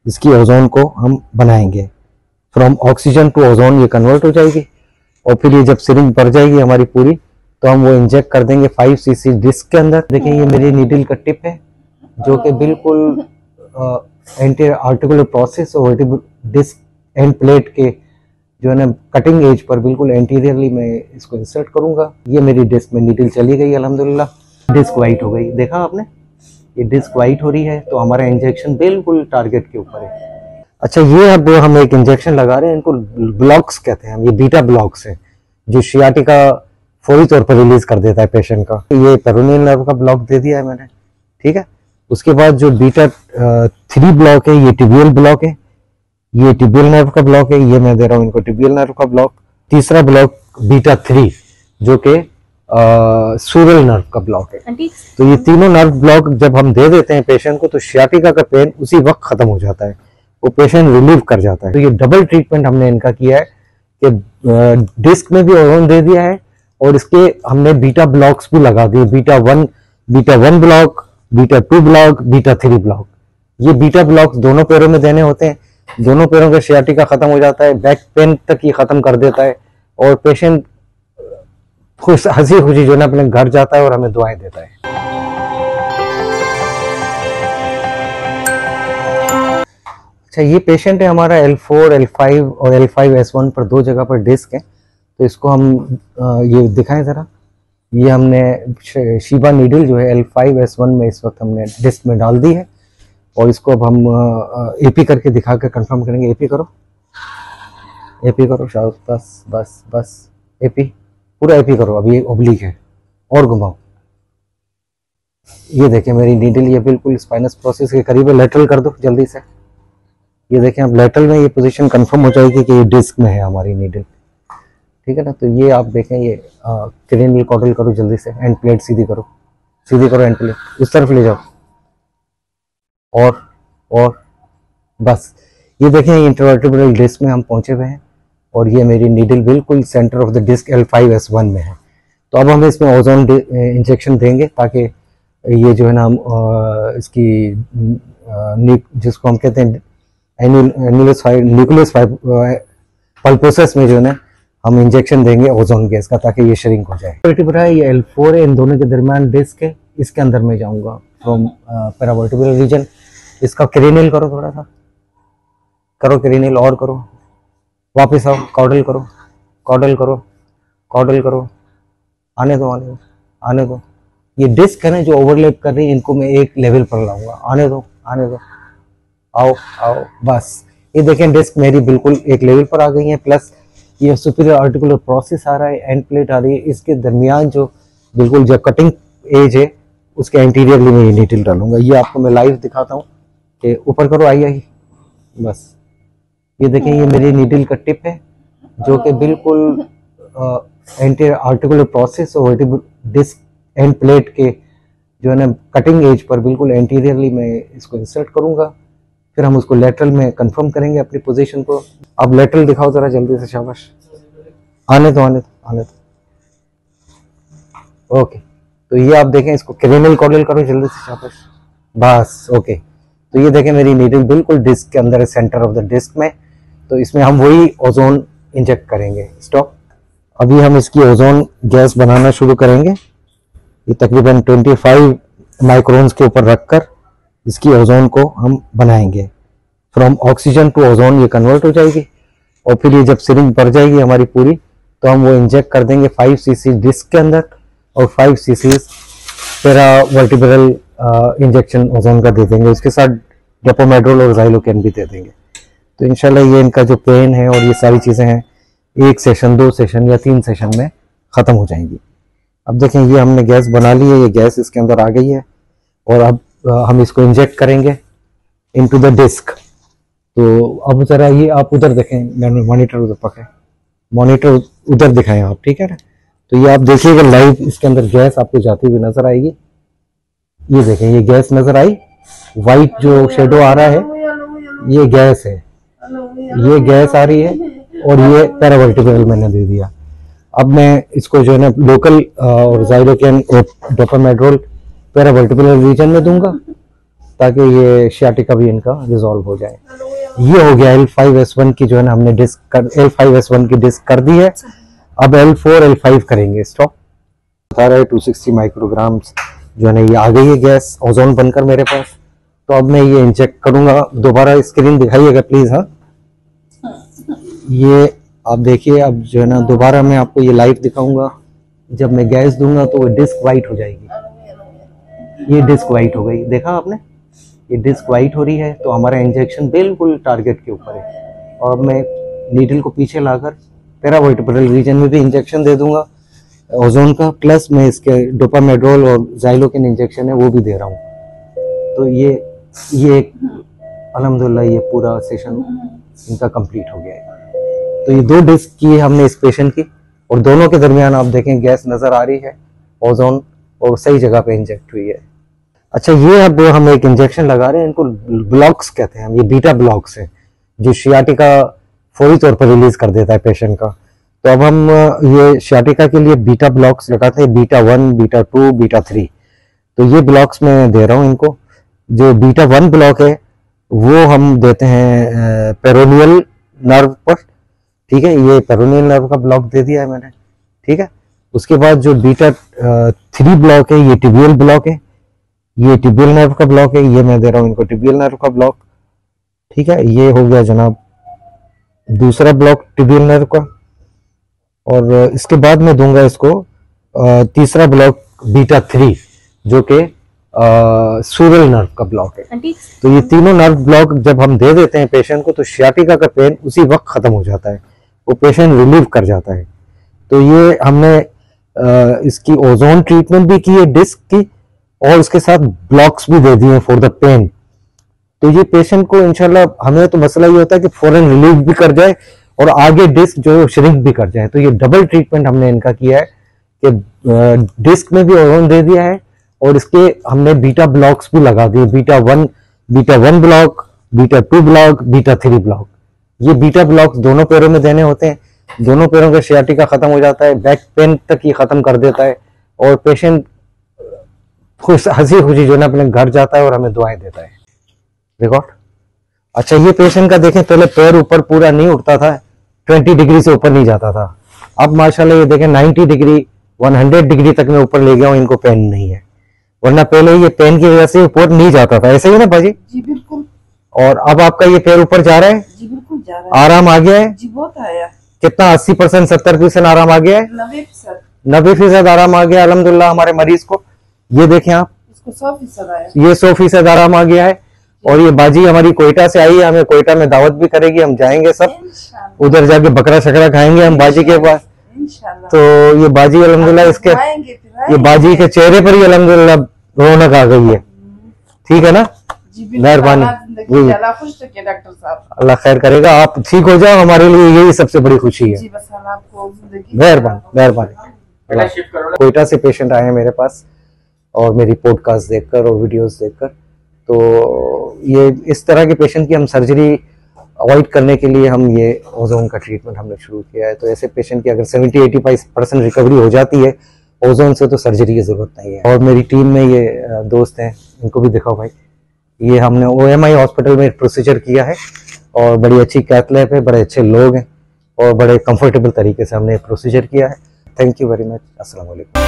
इसकी ओजोन को हम बनाएंगे। फ्रॉम ऑक्सीजन टू ओजोन ये कन्वर्ट हो जाएगी और फिर ये जब सिरिंज भर जाएगी हमारी पूरी तो हम वो इंजेक्ट कर देंगे 5 सीसी डिस्क के अंदर। देखिए ये मेरी नीडल का टिप है जो कि बिल्कुल एंटी आर्टिकुलर प्रोसेस और डिस्क एंड प्लेट के जो है ना कटिंग एज पर बिल्कुल एंटीरियरली मैं इसको इंसर्ट करूंगा। ये मेरी डिस्क में नीडल चली गई अल्हम्दुलिल्लाह। डिस्क वाइट हो गई, देखा आपने, ये डिस्क वाइट हो रही है तो हमारा इंजेक्शन बिल्कुल टारगेट के ऊपर है। अच्छा, ये अब हम एक इंजेक्शन लगा रहे हैं, इनको ब्लॉक्स कहते हैं हम, ये बीटा ब्लॉक्स है जो सियाटिका फौरी तौर पर रिलीज कर देता है पेशेंट का। ये पेरोनियल नर्व का ब्लॉक दे दिया है मैंने, ठीक है। उसके बाद जो बीटा 3 ब्लॉक है ये टिबियल ब्लॉक है, ये टिबियल नर्व का ब्लॉक है, ये मैं दे रहा हूँ इनको टिबियल नर्व का ब्लॉक। तीसरा ब्लॉक बीटा 3 जो कि सूरल नर्व का ब्लॉक है। तो ये तीनों नर्व ब्लॉक जब हम दे देते हैं पेशेंट को तो सियाटिका का पेन उसी वक्त खत्म हो जाता है, वो पेशेंट रिलीव कर जाता है। तो ये डबल ट्रीटमेंट हमने इनका किया है कि डिस्क में भी ओजोन दे दिया है और इसके हमने बीटा ब्लॉक्स भी लगा दिए, beta 1 block, beta 2 block, beta 3 block. ये बीटा ब्लॉक्स दोनों पैरों में देने होते हैं, दोनों पैरों का सियाटिका खत्म हो जाता है, बैक पेन तक ये खत्म कर देता है और पेशेंट खुश हंसी खुशी जो है अपने घर जाता है और हमें दुआएं देता है। अच्छा, ये पेशेंट है हमारा L4, L5 और L5S1 पर 2 जगह पर डिस्क है। तो इसको हम ये दिखाएं जरा, ये हमने शीबा नीडल जो है L5S1 में इस वक्त हमने डिस्क में डाल दी है और इसको अब हम एपी करके दिखा कर कंफर्म करेंगे। एपी करो, एपी करो शायद, बस बस बस एपी, पूरा एपी करो। अब ये ओब्लिक है और घुमाओ। ये देखें मेरी नीडल ये बिल्कुल स्पाइनस प्रोसेस के करीब है, लेटरल कर दो जल्दी से। ये देखें अब लेटरल में ये पोजीशन कंफर्म हो जाएगी कि ये डिस्क में है हमारी नीडल, ठीक है ना। तो ये आप देखें, ये क्रेनियल कॉर्डल करो जल्दी से, एंड प्लेट सीधी करो, सीधी करो एंड प्लेट, उस तरफ ले जाओ और बस। ये देखें इंटरवर्टिब्रल डिस्क में हम पहुंचे हुए हैं और ये मेरी नीडल बिल्कुल centre of the disc L5S1 में है। तो अब हम इसमें ओजोन इंजेक्शन देंगे ताकि ये जो है ना हम इसकी जिसको हम कहते हैं न्यूक्लियस पल्पोसस में जो है ना हम इंजेक्शन देंगे ओजोन गैस का ताकि ये श्रिंक हो जाए। ये L4 है, इन दोनों के दरमियान डिस्क है, इसके अंदर मैं जाऊंगा फ्रॉम पैरावर्टिब्रल रीजन। इसका क्रेनियल करो, थोड़ा सा करो क्रेनियल और करो, वापस आओ, कॉर्डल करो, कॉर्डल करो, कॉर्डल करो, आने दो आने दो आने दो। ये डिस्क है ना जो ओवरलैप कर रही है, इनको मैं एक लेवल पर लाऊंगा, आने दो आने दो, आओ आओ, बस। ये देखें डिस्क मेरी बिल्कुल एक लेवल पर आ गई है, प्लस ये सुपीरियर आर्टिकुलर प्रोसेस आ रहा है, एंड प्लेट आ रही है, इसके दरमियान जो बिल्कुल जो कटिंग एज है उसके एंटीरियरली मैं ये नीडल डालूंगा। ये आपको मैं लाइव दिखाता हूँ कि ऊपर करो, आई बस। ये देखें ये मेरी नीडल का टिप है जो कि बिल्कुल एंटी आर्टिकुलर प्रोसेस और डिस्क एंड प्लेट के जो है ना कटिंग एज पर बिल्कुल एंटीरियरली मैं इसको इंसर्ट करूंगा। फिर हम उसको लेटरल में कंफर्म करेंगे अपनी पोजीशन को। अब लेटरल दिखाओ जरा जल्दी से, शाबाश, आने दो आने दो आने दो, ओके। तो ये आप देखें, इसको क्रेनियल कॉर्डल करो जल्दी से, शाबाश, बस, ओके। तो ये देखें मेरी नीडल बिल्कुल डिस्क के अंदर है, सेंटर ऑफ द डिस्क में। तो इसमें हम वही ओजोन इंजेक्ट करेंगे। स्टॉप। अभी हम इसकी ओजोन गैस बनाना शुरू करेंगे। ये तकरीबन 25 माइक्रोन्स के ऊपर रखकर इसकी ओजोन को हम बनाएंगे। फ्रॉम ऑक्सीजन टू ओजोन ये कन्वर्ट हो जाएगी और फिर ये जब सिरिंज भर जाएगी हमारी पूरी तो हम वो इंजेक्ट कर देंगे 5 सीसी डिस्क के अंदर और 5 सीसी पैरावर्टिब्रल इंजेक्शन ओजोन का दे देंगे। उसके साथ डेपोमेड्रोल और ज़ाइलोकेन भी दे देंगे। तो इंशाल्लाह ये इनका जो पेन है और ये सारी चीज़ें हैं 1 सेशन 2 सेशन या 3 सेशन में ख़त्म हो जाएंगी। अब देखें ये हमने गैस बना ली है, ये गैस इसके अंदर आ गई है और अब हम इसको इंजेक्ट करेंगे इनटू द डिस्क। तो अब जरा ये आप उधर देखें, मैंने मॉनिटर उधर पकड़े, मॉनिटर उधर दिखाएं आप, ठीक है ना। तो ये आप देखिएगा लाइव इसके अंदर गैस आपको जाती हुई नजर आएगी। ये देखें ये गैस नजर आई, वाइट जो शेडो आ रहा है ये गैस है, ये गैस आ रही है और ये पैरावर्टिब्रल मैंने दे दिया। अब मैं इसको जो है ना लोकल और ज़ाइलोकेन और डेपोमेड्रोल पैरावर्टिब्रल रीजन में दूंगा ताकि ये शियाटिका भी इनका रिजॉल्व हो जाए। ये हो गया L5S1 की जो है ना हमने L5S1 की डिस्क कर दी है। अब L4 L5 करेंगे। स्टॉप। बता रहा है 260 माइक्रोग्राम जो है ना ये आ गई है गैस ओजोन बनकर मेरे पास। तो अब मैं ये इंजेक्ट करूंगा। दोबारा स्क्रीन दिखाइएगा प्लीज। हाँ, ये आप देखिए। अब जो है ना दोबारा मैं आपको ये लाइव दिखाऊंगा। जब मैं गैस दूंगा तो वो डिस्क वाइट हो जाएगी। ये डिस्क वाइट हो गई, देखा आपने, ये डिस्क वाइट हो रही है। तो हमारा इंजेक्शन बिल्कुल टारगेट के ऊपर है। और मैं नीडल को पीछे लाकर पैरावर्टिब्रल रीजन में भी इंजेक्शन दे दूंगा ओजोन का, प्लस मैं इसके डोपामेड्रोल और ज़ाइलोकिन इंजेक्शन है वो भी दे रहा हूँ। तो ये अल्हम्दुलिल्लाह ये पूरा सेशन इनका कंप्लीट हो गया है। तो ये 2 डिस्क की हमने इस पेशेंट की, और दोनों के दरमियान आप देखें गैस नजर आ रही है ओजोन, और सही जगह पे इंजेक्ट हुई है। अच्छा, ये अब हम एक इंजेक्शन लगा रहे हैं, इनको ब्लॉक्स कहते हैं हम। ये बीटा ब्लॉक्स है जो शियाटिका फौरी तौर पर रिलीज कर देता है पेशेंट का। तो अब हम ये शियाटिका के लिए बीटा ब्लॉक्स लगाते हैं, बीटा 1, बीटा 2, बीटा 3। तो ये ब्लॉक्स मैं दे रहा हूँ इनको। जो बीटा 1 ब्लॉक है वो हम देते हैं पेरोनियल नर्व पर, ठीक है। ये पेरोनियल नर्व का ब्लॉक दे दिया है मैंने, ठीक है। उसके बाद जो बीटा 3 ब्लॉक है ये टिबियल ब्लॉक है, ये टिबियल नर्व का ब्लॉक है, ये मैं दे रहा हूँ इनको टिबियल नर्व का ब्लॉक, ठीक है। ये हो गया जनाब दूसरा ब्लॉक टिबियल नर्व का। और इसके बाद मैं दूंगा इसको तीसरा ब्लॉक बीटा 3 जो कि सूरल नर्व का ब्लॉक है। तो ये तीनों नर्व ब्लॉक जब हम दे देते हैं पेशेंट को तो शियाटिका का पेन उसी वक्त खत्म हो जाता है, वो पेशेंट रिलीव कर जाता है। तो ये हमने इसकी ओजोन ट्रीटमेंट भी की है डिस्क की, और उसके साथ ब्लॉक्स भी दे दिए फॉर द पेन। तो ये पेशेंट को इंशाल्लाह, हमें तो मसला ये होता है कि फौरन रिलीव भी कर जाए और आगे डिस्क जो श्रिंक भी कर जाए। तो ये डबल ट्रीटमेंट हमने इनका किया है कि डिस्क में भी ओजोन दे दिया है और इसके हमने बीटा ब्लॉक्स भी लगा दिए, beta 1 block, beta 2 block, beta 3 block. ये बीटा ब्लॉक्स दोनों पैरों में देने होते हैं, दोनों पैरों का शियाटिका खत्म हो जाता है, बैक पेन तक ये खत्म कर देता है, और पेशेंट खुश हंसी खुशी जो है अपने घर जाता है और हमें दुआएं देता है। रिकॉर्ड। अच्छा, ये पेशेंट का देखें, पहले पैर ऊपर पूरा नहीं उठता था, 20 डिग्री से ऊपर नहीं जाता था। अब माशाल्लाह ये देखें 90 डिग्री 100 डिग्री तक मैं ऊपर ले गया हूँ, इनको पेन नहीं है। वरना पहले ये पेन की वजह से ऊपर नहीं जाता था, ऐसे ही ना बाजी? जी बिल्कुल। और अब आपका ये पैर ऊपर जा रहा है? जी बिल्कुल जा रहा है। आराम आ गया है? जी बहुत आया। कितना? 80% 70% आराम आ गया है? 90% आराम आ गया अल्हम्दुलिल्लाह हमारे मरीज को। ये देखें आप, इसको 100% आया। ये 100% आराम आ गया है। और ये बाजी हमारी कोयटा से आई है, हमें कोयटा में दावत भी करेगी, हम जाएंगे सब उधर जाके बकरा शकरा खाएंगे हम बाजी के पास। तो ये बाजी अल्हम्दुलिल्लाह इसके ये बाजी के चेहरे पर ही अल्हम्दुलिल्लाह रौनक आ गई है, ठीक है ना? मेहरबानी, डॉक्टर साहब अल्लाह खैर करेगा, आप ठीक हो जाओ, हमारे लिए यही सबसे बड़ी खुशी है। मेहरबानी। कोयटा से पेशेंट आए हैं मेरे पास और मेरी पॉडकास्ट देखकर और वीडियोस देखकर। तो ये इस तरह के पेशेंट की हम सर्जरी अवॉइड करने के लिए हम ये ओजोन का ट्रीटमेंट हमने शुरू किया है। तो ऐसे पेशेंट की अगर 70-85% रिकवरी हो जाती है ओजोन से तो सर्जरी की जरूरत नहीं है। और मेरी टीम में ये दोस्त हैं, इनको भी दिखाओ भाई। ये हमने OMI हॉस्पिटल में प्रोसीजर किया है और बड़ी अच्छी कैथ लैब है, बड़े अच्छे लोग हैं और बड़े कंफर्टेबल तरीके से हमने प्रोसीजर किया है। Thank you very much. अस्सलाम वालेकुम।